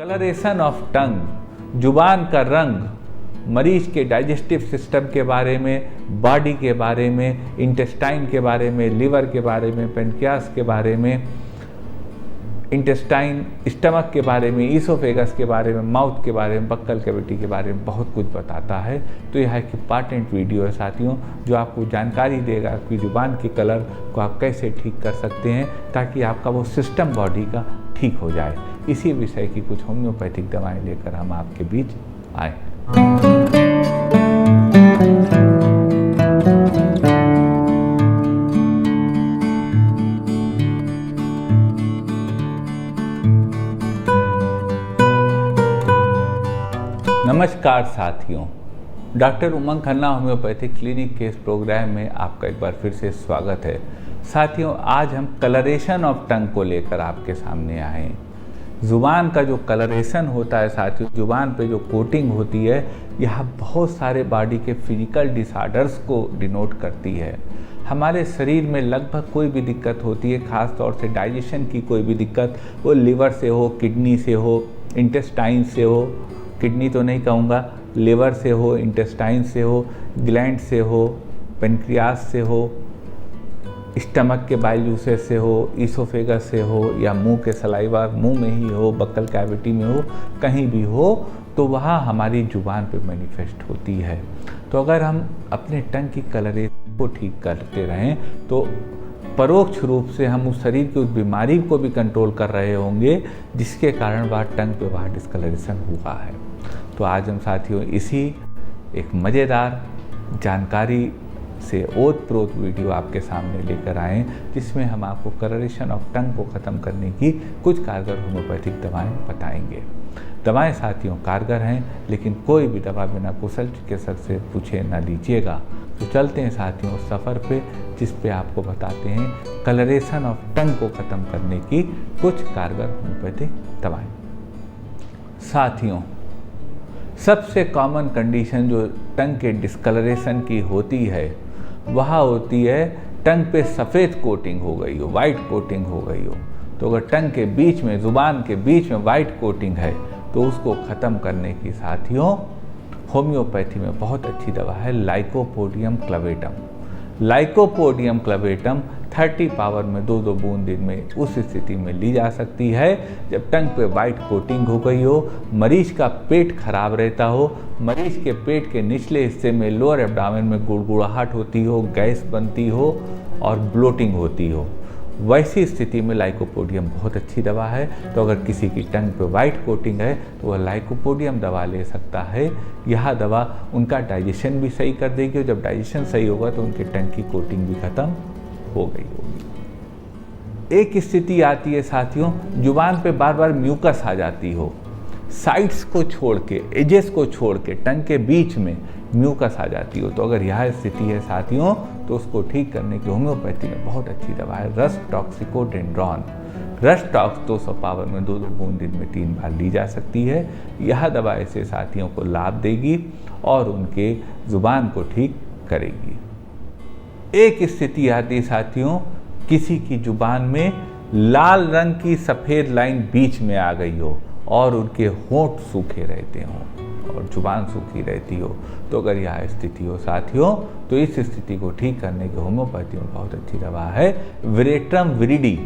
Colouration of tongue, जुबान का रंग, मरीज के डाइजेस्टिव सिस्टम के बारे में, बॉडी के बारे में, इंटेस्टाइन के बारे में, लिवर के बारे में, पेनक्रियास के बारे में, इंटेस्टाइन, स्टमक के बारे में, ईसोफेगस के बारे में, माउथ के बारे में, बक्कल कैविटी के बारे में बहुत कुछ बताता है। तो यह एक इम्पॉर्टेंट वीडियो है साथियों, जो आपको जानकारी देगा कि जुबान के कलर को आप कैसे ठीक कर सकते हैं ताकि आपका वो सिस्टम बॉडी का ठीक हो जाए। इसी विषय की कुछ होम्योपैथिक दवाएं लेकर हम आपके बीच आए। नमस्कार साथियों, डॉक्टर उमंग खन्ना होम्योपैथिक क्लिनिक के इस प्रोग्राम में आपका एक बार फिर से स्वागत है। साथियों, आज हम कलरेशन ऑफ टंग को लेकर आपके सामने आए हैं। ज़ुबान का जो कलरेशन होता है साथियों, ज़ुबान पे जो कोटिंग होती है, यह बहुत सारे बॉडी के फिजिकल डिसऑर्डर्स को डिनोट करती है। हमारे शरीर में लगभग कोई भी दिक्कत होती है, ख़ास तौर से डाइजेशन की कोई भी दिक्कत, वो लिवर से हो, किडनी से हो, इंटेस्टाइन से हो, किडनी तो नहीं कहूँगा, लिवर से हो, इंटेस्टाइन से हो, ग्लैंड से हो, पेनक्रियास से हो, स्टमक के बाइल जूसेस से हो, ईसोफेगस से हो, या मुंह के सलाइवा मुंह में ही हो, बक्कल कैविटी में हो, कहीं भी हो, तो वहाँ हमारी जुबान पे मैनिफेस्ट होती है। तो अगर हम अपने टंग की कलरेशन को ठीक करते रहें तो परोक्ष रूप से हम उस शरीर की उस बीमारी को भी कंट्रोल कर रहे होंगे जिसके कारण वह टंग पे वह डिस्कलरेशन हुआ है। तो आज हम साथियों इसी एक मज़ेदार जानकारी से ओतप्रोत वीडियो आपके सामने लेकर आए, जिसमें हम आपको कलरेशन ऑफ टंग को ख़त्म करने की कुछ कारगर होम्योपैथिक दवाएं बताएंगे। दवाएं साथियों कारगर हैं, लेकिन कोई भी दवा बिना कुशल चिकित्सक से पूछे ना लीजिएगा। तो चलते हैं साथियों उस सफ़र पे जिस पे आपको बताते हैं कलरेशन ऑफ टंग को ख़त्म करने की कुछ कारगर होम्योपैथिक दवाएं। साथियों, सबसे कॉमन कंडीशन जो टंग के डिस्कलरेशन की होती है वह होती है टंग पे सफ़ेद कोटिंग हो गई हो, वाइट कोटिंग हो गई हो। तो अगर टंग के बीच में, ज़ुबान के बीच में वाइट कोटिंग है तो उसको ख़त्म करने की साथियों होम्योपैथी में बहुत अच्छी दवा है लाइकोपोडियम क्लवेटम। लाइकोपोडियम क्लवेटम 30 पावर में 2-2 बूंद दिन में उस स्थिति में ली जा सकती है जब टंग पे वाइट कोटिंग हो गई हो, मरीज का पेट खराब रहता हो, मरीज के पेट के निचले हिस्से में लोअर एब्डामेन में गुड़गुड़ाहट होती हो, गैस बनती हो और ब्लोटिंग होती हो। वैसी स्थिति में लाइकोपोडियम बहुत अच्छी दवा है। तो अगर किसी की टंग पे वाइट कोटिंग है तो वह लाइकोपोडियम दवा ले सकता है। यह दवा उनका डाइजेशन भी सही कर देगी और जब डाइजेशन सही होगा तो उनके टंग की कोटिंग भी खत्म हो गई होगी। एक स्थिति आती है साथियों, जुबान पे बार बार म्यूकस आ जाती हो, साइड्स को छोड़ के, एजेस को छोड़ के टंग के बीच में म्यूकस आ जाती हो। तो अगर यह स्थिति है साथियों तो उसको ठीक करने की होम्योपैथी में बहुत अच्छी दवा है रसटॉक्सिकोडेंड्रॉन। रसटॉक्स 200 पावर में 2-2 बूंद दिन में 3 बार ली जा सकती है। यह दवा ऐसे साथियों को लाभ देगी और उनके जुबान को ठीक करेगी। एक स्थिति आती है साथियों, किसी की जुबान में लाल रंग की सफ़ेद लाइन बीच में आ गई हो और उनके होंठ सूखे रहते हों और जुबान सूखी रहती हो। तो अगर यह स्थिति हो साथियों तो इस स्थिति को ठीक करने की होम्योपैथी में बहुत अच्छी दवा है Veratrum viride.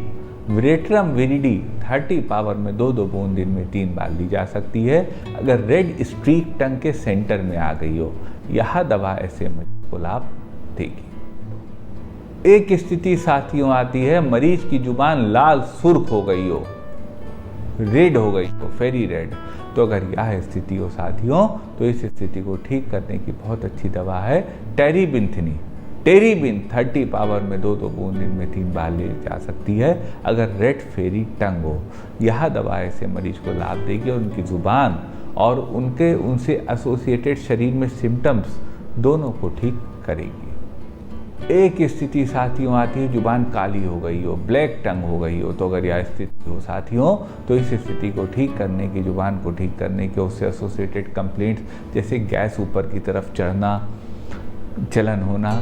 Veratrum viride 30 power में 2-2 बूंद दिन में 3 बार ली जा सकती है अगर रेड स्ट्रीक टंग के सेंटर में आ गई हो। यह दवा ऐसे मरीज को लाभ देगी। एक स्थिति साथियों आती है, मरीज की जुबान लाल सुर्ख हो गई हो, रेड हो गई हो, फेरी रेड। तो अगर यह स्थिति हो साथियों तो इस स्थिति को ठीक करने की बहुत अच्छी दवा है टेरीबिंथनी। टेरीबिन 30 पावर में 2-2 बूंद दिन में 3 बार ली जा सकती है अगर रेड फेरी टंग हो। यह दवा ऐसे मरीज को लाभ देगी और उनकी जुबान और उनसे एसोसिएटेड शरीर में सिम्टम्स दोनों को ठीक करेगी। एक स्थिति साथियों आती है, जुबान काली हो गई हो, ब्लैक टंग हो गई हो। तो अगर यह स्थिति हो साथियों तो इस स्थिति को ठीक करने की, जुबान को ठीक करने के उससे एसोसिएटेड कंप्लेंट्स जैसे गैस ऊपर की तरफ चढ़ना, जलन होना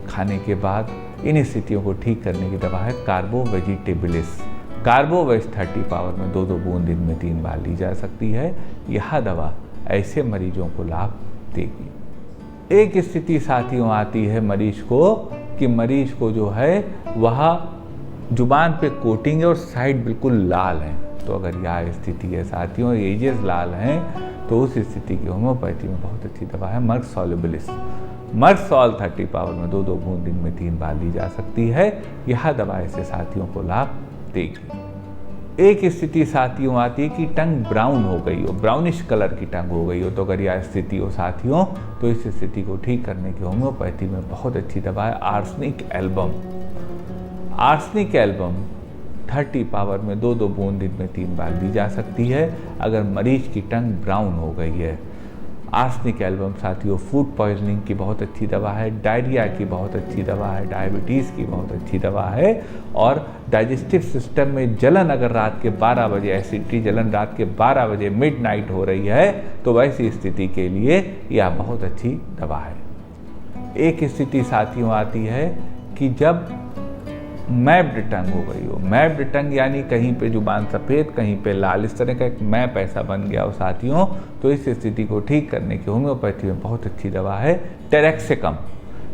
खाने के बाद, इन स्थितियों को ठीक करने की दवा है कार्बो वेजिटेबलिस। कार्बोवेस्ट 30 पावर में 2-2 बूंद दिन में 3 बार ली जा सकती है। यह दवा ऐसे मरीजों को लाभ देगी। एक स्थिति साथियों आती है मरीज को कि मरीज को जो है वह जुबान पे कोटिंग है और साइड बिल्कुल लाल है। तो अगर यह स्थिति है साथियों, एजेस लाल हैं, तो उस स्थिति की होम्योपैथी में बहुत अच्छी दवा है मर्क सॉल्युबिलिस। मर्क सॉल 30 पावर में 2-2 बूंद दिन में 3 बार ली जा सकती है। यह दवा ऐसे साथियों को लाभ देगी। एक स्थिति साथियों आती है कि टंग ब्राउन हो गई हो, ब्राउनिश कलर की टंग हो गई हो। तो अगर यह स्थिति हो साथियों, तो इस स्थिति को ठीक करने की होम्योपैथी में बहुत अच्छी दवा है arsenic album. Arsenic album 30 power में 2-2 बूंद दिन में 3 बार ली जा सकती है अगर मरीज की टंग ब्राउन हो गई है। आर्सेनिक एल्बम साथियों फूड पॉइजनिंग की बहुत अच्छी दवा है, डायरिया की बहुत अच्छी दवा है, डायबिटीज़ की बहुत अच्छी दवा है, और डाइजेस्टिव सिस्टम में जलन अगर रात के 12 बजे एसिडिटी जलन रात के 12 बजे मिडनाइट हो रही है, तो वैसी स्थिति के लिए यह बहुत अच्छी दवा है। एक स्थिति साथियों आती है कि जब मैप्ड टंग हो गई हो, मैप्ड टंग यानी कहीं पे जुबान सफ़ेद कहीं पे लाल, इस तरह का एक मैप ऐसा बन गया हो साथियों, तो इस स्थिति को ठीक करने की होम्योपैथी में बहुत अच्छी दवा है टेरेक्सेकम।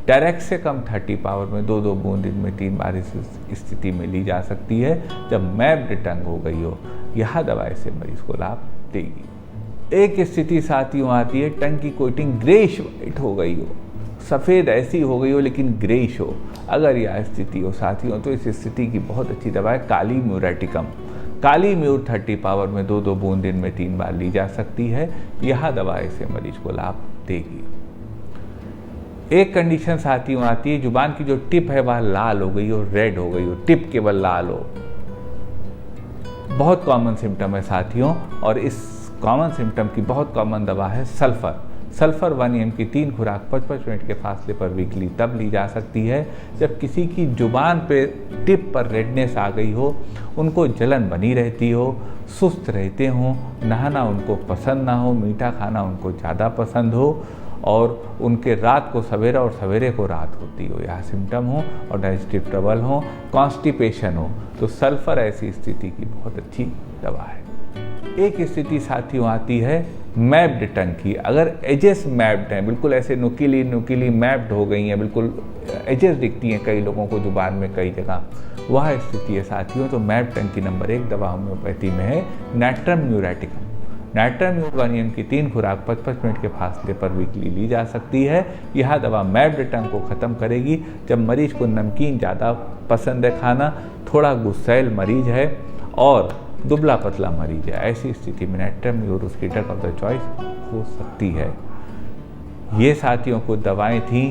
टेरेक्सेकम 30 पावर में 2-2 बूंद दिन में 3 बार इस स्थिति में ली जा सकती है जब मैप्ड टंग हो गई हो। यह दवा ऐसे मरीज को लाभ देगी। एक स्थिति साथियों आती है टंग की कोटिंग ग्रेइश वाइट हो गई हो, सफ़ेद ऐसी हो गई हो लेकिन ग्रेइश हो। अगर यह स्थिति हो साथियों, तो इस स्थिति की बहुत अच्छी दवा है काली म्यूरेटिकम। काली म्यूर 30 पावर में 2-2 बूंद दिन में 3 बार ली जा सकती है। यह दवा ऐसे मरीज को लाभ देगी। एक कंडीशन साथियों आती है जुबान की जो टिप है वह लाल हो गई हो, रेड हो गई हो, टिप केवल लाल हो। बहुत कॉमन सिम्टम है साथियों, और इस कॉमन सिम्टम की बहुत कॉमन दवा है सल्फर। सल्फर 1 mg की 3 खुराक 55 मिनट के फासले पर वीकली तब ली जा सकती है जब किसी की जुबान पे टिप पर रेडनेस आ गई हो, उनको जलन बनी रहती हो, सुस्त रहते हों, नहाना उनको पसंद ना हो, मीठा खाना उनको ज़्यादा पसंद हो, और उनके रात को सवेरा और सवेरे को रात होती हो, यह सिम्टम हो, और डाइजेस्टिव ट्रबल हो, कॉन्स्टिपेशन हो, तो सल्फर ऐसी स्थिति की बहुत अच्छी दवा है। एक स्थिति साथियों आती है मैप्ड टंग की। अगर एजेस मैप्ड हैं, बिल्कुल ऐसे नुकीली मैप्ड हो गई हैं, बिल्कुल एजेस दिखती हैं कई लोगों को जुबान में कई जगह, वह स्थिति है साथियों, तो मैप्ड टंग की नंबर 1 दवा होम्योपैथी में है नाइट्रम म्यूरेटिकम। नाइट्रम म्यूर 1 mg की 3 खुराक 55 मिनट के फासले पर वीकली ली जा सकती है। यह दवा मैप्ड टंग को ख़त्म करेगी जब मरीज को नमकीन ज़्यादा पसंद है खाना, थोड़ा गुस्सैल मरीज है और दुबला पतला मरीज है। ऐसी स्थिति में नाइट्रम म्यूर उसकी ड्रग ऑफ द चॉइस हो सकती है। ये साथियों को दवाएं थी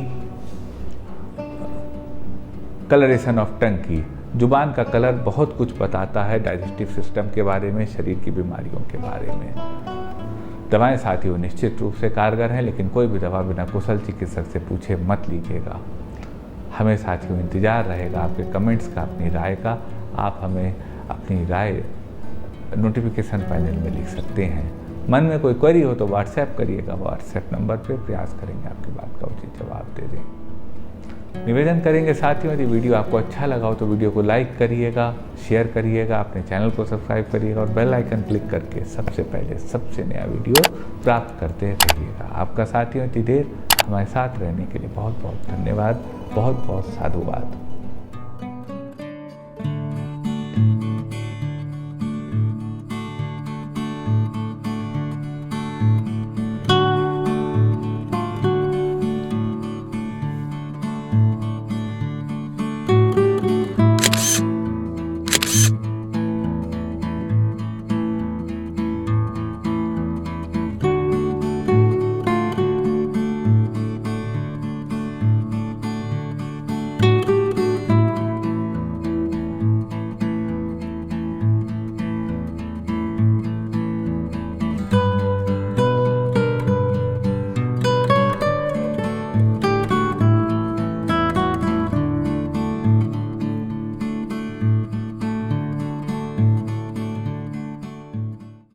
कलरेशन ऑफ टंग की। जुबान का कलर बहुत कुछ बताता है डाइजेस्टिव सिस्टम के बारे में, शरीर की बीमारियों के बारे में। दवाएं साथियों निश्चित रूप से कारगर हैं, लेकिन कोई भी दवा बिना कुशल चिकित्सक से पूछे मत लीजिएगा। हमें साथियों इंतज़ार रहेगा आपके कमेंट्स का, अपनी राय का। आप हमें अपनी राय नोटिफिकेशन पैनल में लिख सकते हैं। मन में कोई क्वेरी हो तो व्हाट्सएप करिएगा, व्हाट्सएप नंबर पे प्रयास करेंगे आपकी बात का उचित जवाब दे दें। निवेदन करेंगे साथियों, यदि वीडियो आपको अच्छा लगा हो तो वीडियो को लाइक करिएगा, शेयर करिएगा, अपने चैनल को सब्सक्राइब करिएगा और बेल आइकन क्लिक करके सबसे पहले सबसे नया वीडियो प्राप्त करते रहिएगा। आपका साथियों इतनी देर हमारे साथ रहने के लिए बहुत बहुत धन्यवाद, बहुत बहुत साधुवाद।